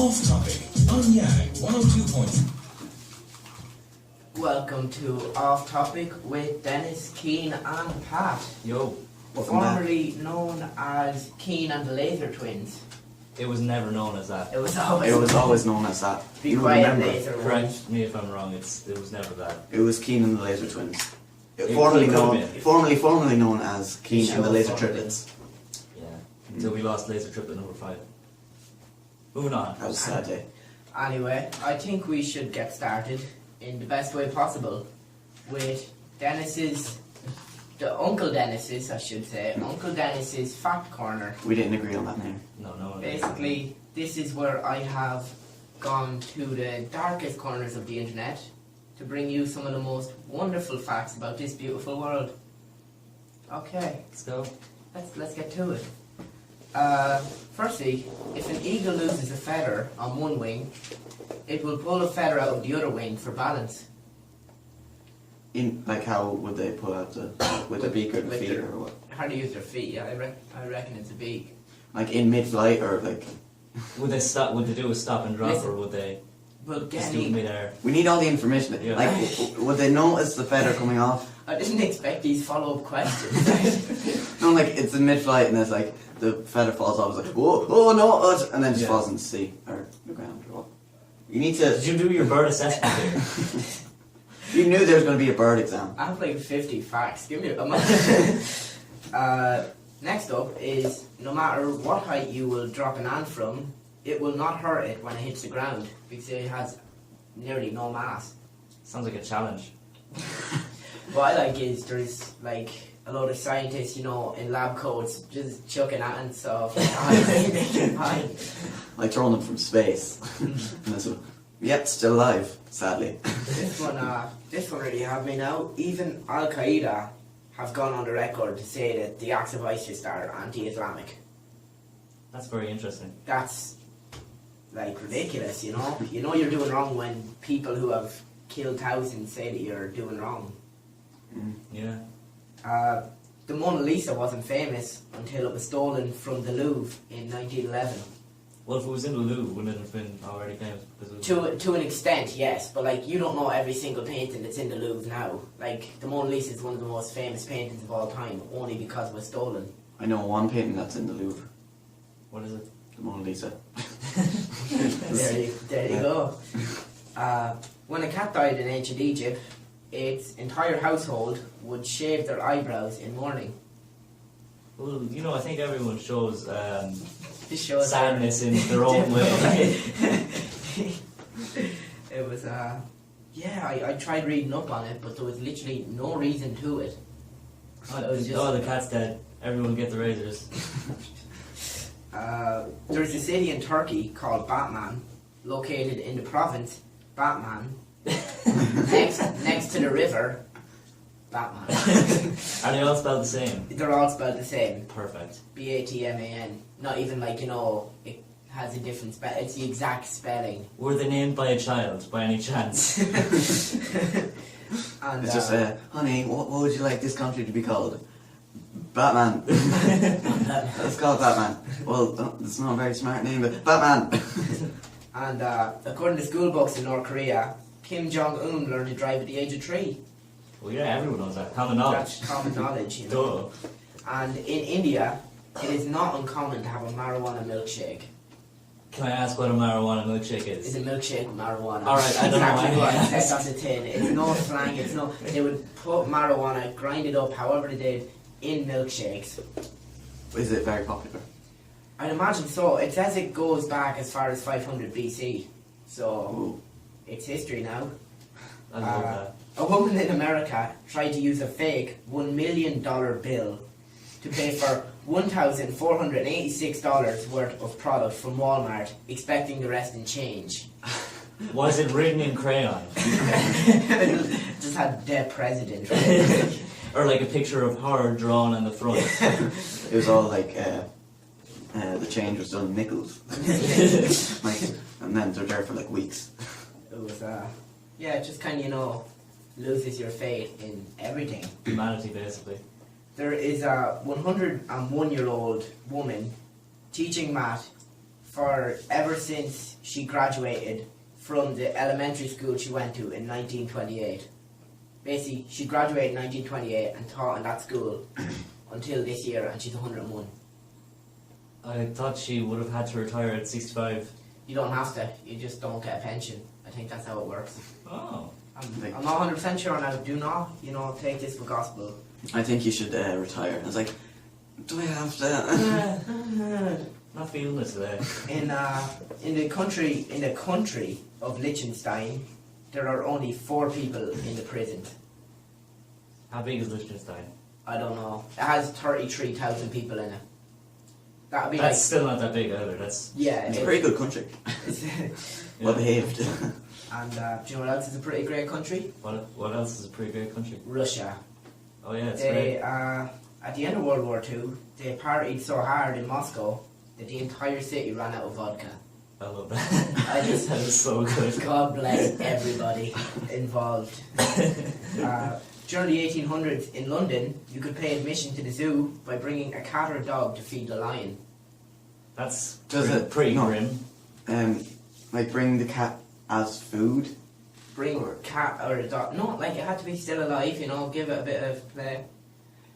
Off Topic on Yang 102. Welcome to Off Topic with Dennis, Keen and Pat. Yo, Formerly known as Keen and the Laser Twins. it was never known as that. It was always known as that. Be You quiet, remember. Laser Twins. Correct me if I'm wrong. It was never that. It was Keen and the Laser Twins. It Formerly could known, have been. formerly known as Keen and the Laser Formerly. Triplets. Yeah. Until we lost laser triplet number 5. Moving on. That was a sad day. Anyway, I think we should get started in the best way possible with Uncle Dennis's, I should say, Uncle Dennis's Fact Corner. We didn't agree on that name. No. Basically, this is where I have gone to the darkest corners of the internet to bring you some of the most wonderful facts about this beautiful world. Okay, Let's go. let's get to it. Firstly, if an eagle loses a feather on one wing, it will pull a feather out of the other wing for balance. In like, how would they pull out with the beak or the With feet their- or what? How to use their feet? Yeah, I reckon it's a beak. Like in mid-flight or like? Would they stop? Would they do a stop and drop, Listen. or would they Well, just do it mid-air? We need all the information. Yeah. Like, would they notice the feather coming off? I didn't expect these follow-up questions. No, like it's in mid-flight and it's like the feather falls off. It's like, oh no, and then just Yeah. falls in the sea or the ground or what? You need to. Did you do your bird assessment here? You knew there was going to be a bird exam. I have like 50 facts. Give me a moment. Next up is, no matter what height you will drop an ant from, it will not hurt it when it hits the ground because it has nearly no mass. Sounds like a challenge. What I like is there's like a lot of scientists, you know, in lab coats just chucking ants off. Hi. Like throwing them from space. And this one, yep, still alive, sadly. This one really had me now. Even Al Qaeda have gone on the record to say that the acts of ISIS are anti-Islamic. That's very interesting. That's like ridiculous, you know. You know you're doing wrong when people who have killed thousands say that you're doing wrong. Yeah. The Mona Lisa wasn't famous until it was stolen from the Louvre in 1911. Well, if it was in the Louvre, wouldn't it have been already famous? Because it was To an extent, yes, but like you don't know every single painting that's in the Louvre now. Like the Mona Lisa is one of the most famous paintings of all time, only because it was stolen. I know one painting that's in the Louvre, What is it? the Mona Lisa. There you go. When a cat died in ancient Egypt, its entire household would shave their eyebrows in mourning. Well, you know, I think everyone shows This shows sadness in their own way. It was I tried reading up on it, but there was literally no reason to it. So it was just, Oh, the cat's dead. Everyone get the razors. there's a city in Turkey called Batman, located in the province Batman, next to the river Batman. Are they all spelled the same? They're all spelled the same, Perfect. Batman. Not even like, you know, it has a different spell. It's the exact spelling. Were they named by a child, by any chance? And It's just, honey, what would you like this country to be called? Batman. Let's call it Batman. Well, it's not a very smart name, but Batman. And according to school books in North Korea, Kim Jong-un learned to drive at the age of 3. Well, yeah, everyone knows that. Common knowledge. That's common knowledge, you know. Duh. And in India, it is not uncommon to have a marijuana milkshake. Can I ask what a marijuana milkshake It's is? a milkshake with marijuana. Alright, I don't know exactly why what I it says asked. on the tin. It's no slang, it's no... They would put marijuana, grind it up however they did, in milkshakes. Is it very popular? I'd imagine so. It says it goes back as far as 500 BC. So, Ooh. it's history now. I love that. A woman in America tried to use a fake $1 million bill to pay for $1,486 worth of product from Walmart, expecting the rest in change. Was it written in crayon? Just had dead president. Right? Or like a picture of her drawn on the front? It was all like, the change was done in nickels. Like, and then they're there for like weeks. It was, yeah, it just kind of, you know, loses your faith in everything. Humanity, basically. There is a 101-year-old woman teaching math for ever since she graduated from the elementary school she went to in 1928. Basically, she graduated in 1928 and taught in that school until this year, and she's 101. I thought she would have had to retire at 65. You don't have to. You just don't get a pension. I think that's how it works. Oh. I'm not 100% sure now. Do not, take this for gospel. I think you should retire. I was like, do I have to? Not feeling it today. In the country of Liechtenstein, there are only 4 people in the prison. How big is Liechtenstein? I don't know. It has 33,000 people in it. That'd be That's still not that big either. It's a pretty good country. Well behaved. And do you know what else is a pretty great country? What else is a pretty great country? Russia. Oh yeah, it's They great. at the end of World War II, they partied so hard in Moscow that the entire city ran out of vodka. I love that. I just- That is so good. God bless everybody involved. During the 1800s in London, you could pay admission to the zoo by bringing a cat or a dog to feed the lion. That's Does it? pretty No. grim. Like bring the cat as food. Bring a cat or a dog. No, like it had to be still alive, give it a bit of play.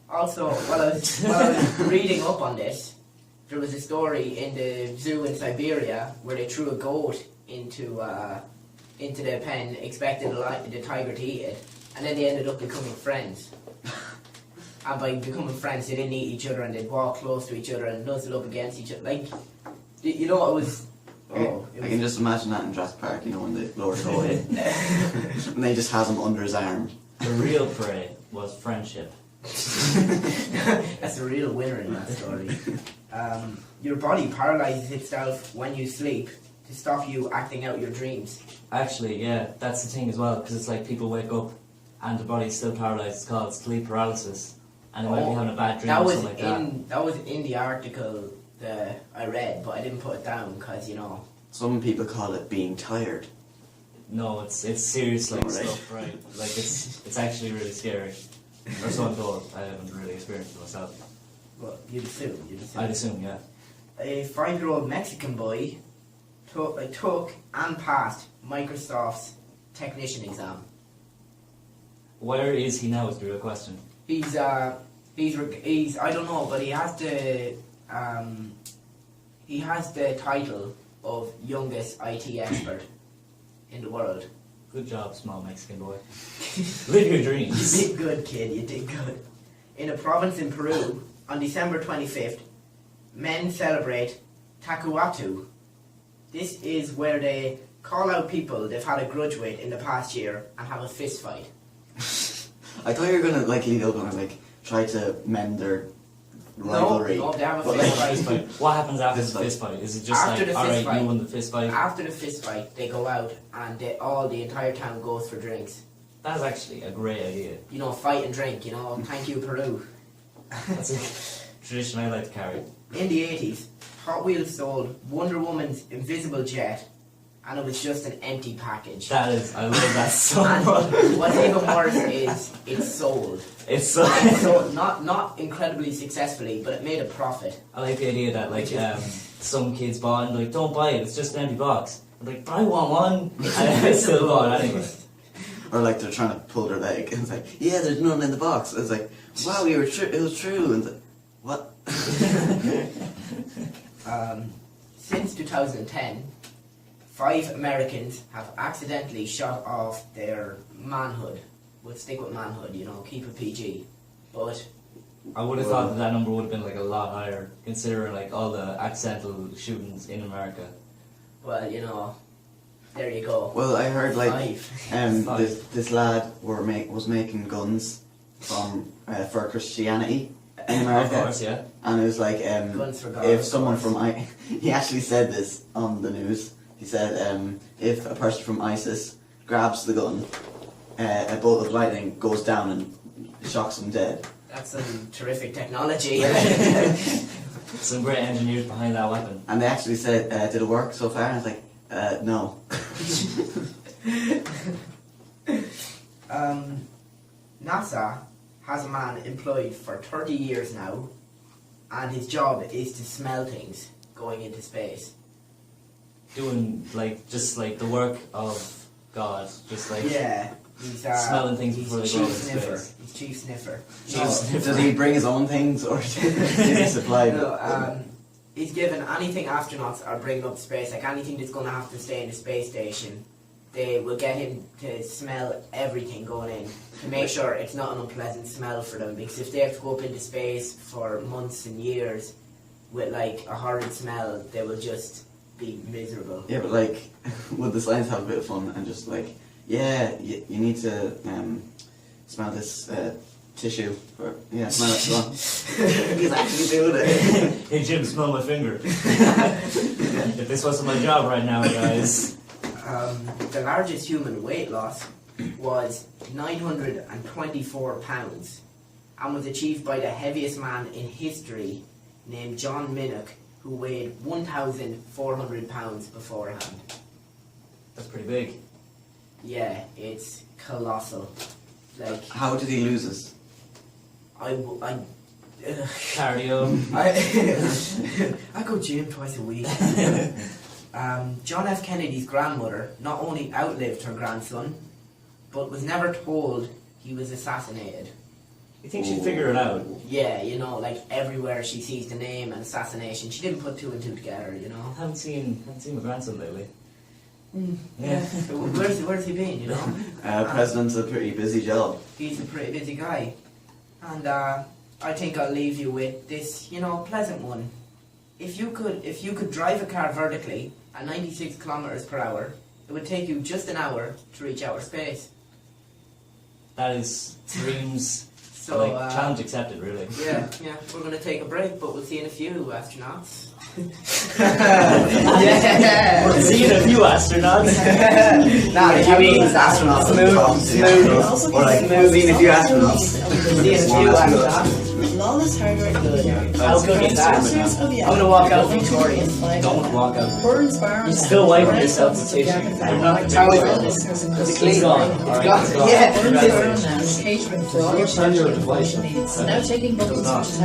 Also, while I was reading up on this, there was a story in the zoo in Siberia where they threw a goat into the pen, expecting the tiger to eat it, and then they ended up becoming friends. And by becoming friends, they didn't eat each other, and they'd walk close to each other and nuzzle up against each other. Like, it was. I can just imagine that in Jurassic Park, when they lower the goat in. And they just has him under his arm. The real prey was friendship. That's the real winner in that story. Your body paralyzes itself when you sleep to stop you acting out your dreams. Actually, yeah, that's the thing as well, because it's like people wake up and the body's still paralysed. It's called sleep paralysis, and they might be having a bad dream or something like that. That was in the article that I read, but I didn't put it down because Some people call it being tired. No, it's serious like Alright. stuff, right? Like it's actually really scary. Or so I'm told. I haven't really experienced it myself. Well, you'd assume. I'd assume, yeah. A 5-year-old Mexican boy took and passed Microsoft's technician exam. Where is he now is the real question. He's I don't know, but he has the title of youngest IT expert in the world. Good job, small Mexican boy. Live your You dreams. did good, kid. You did good. In a province in Peru, on December 25th, men celebrate Tacuatu. This is where they call out people they've had a grudge with in the past year and have a fist fight. I thought you were gonna lead up and try to mend their rivalry. No, they have a But, fist fight. What happens after Fist the fight. fist fight? Is it just After the fist alright, fight. you won the fist fight? After the fist fight, they go out and the entire town goes for drinks. That's actually a great idea. Fight and drink, thank you, Peru. That's a tradition I like to carry. In the 80s, Hot Wheels sold Wonder Woman's invisible jet, and it was just an empty package. I love that so And much. what's even worse is it sold. It's so. It sold not incredibly successfully, but it made a profit. I like the idea that some kids bought and don't buy it. It's just an empty box. I'm like, but I want one, and I still bought it anyway. Or they're trying to pull their leg, and it's like, yeah, there's none in the box. It's like, wow, it was true. And it's like, what? Since 2010, 5 Americans have accidentally shot off their manhood. We'll stick with manhood, keep it PG. But I would have thought that number would have been a lot higher, considering all the accidental shootings in America. well, there you go. Well, I heard 5. this lad was making guns for Christianity in America. Of course, yeah. And it was Guns for God, if of someone course. he actually said this on the news. He said if a person from ISIS grabs the gun, a bolt of lightning goes down and shocks them dead. That's some terrific technology. Some great engineers behind that weapon. And they actually said, did it work so far? And I was like, no. NASA has a man employed for 30 years now, and his job is to smell things going into space. doing like just like the work of God, just like Yeah. He's smelling things he's before they chief go into sniffer. space. He's chief sniffer. Does he bring his own things or is he supplied? No, he's given anything astronauts are bringing up to space, like anything that's going to have to stay in the space station, they will get him to smell everything going in to make sure it's not an unpleasant smell for them. Because if they have to go up into space for months and years with like a horrid smell, they will just be miserable. Yeah, but like, would the science have a bit of fun and just like, yeah, you need to smell this tissue. Or, yeah, smell it. Go on. He's actually doing it. Hey Jim, smell my finger. If this wasn't my job right now, guys. The largest human weight loss was 924 pounds and was achieved by the heaviest man in history named John Minnock, who weighed 1,400 pounds beforehand. That's pretty big. Yeah, it's colossal. Like, How did he lose us? Cardio. I go gym twice a week. John F. Kennedy's grandmother not only outlived her grandson, but was never told he was assassinated. You think she'd figure it out? Yeah, you know, like everywhere she sees the name and assassination, she didn't put two and two together, you know. I haven't seen my grandson lately. Yeah. Where's he been, you know? President's a pretty busy job. He's a pretty busy guy. And I think I'll leave you with this, you know, pleasant one. If you could drive a car vertically at 96 kilometers per hour, it would take you just an hour to reach outer space. That is dreams. So, like challenge accepted, really. Yeah, we're going to take a break, but we'll see you in a few, astronauts. Yeah. We'll see you in a few astronauts. Nah, You mean astronauts smooth, or like seeing a few astronauts? see you in a few, astronauts. Flawless hard work. How good is that? I'm going to walk out victorious. Don't walk out. Burns bar. You still wiping yourself with tissue. You're not How is It's it? Clean. gone. It's Alright, gone. it's gone. Yeah. Burns bar now. Catering for all your Turn your special device on. needs. Now taking bookings not. which is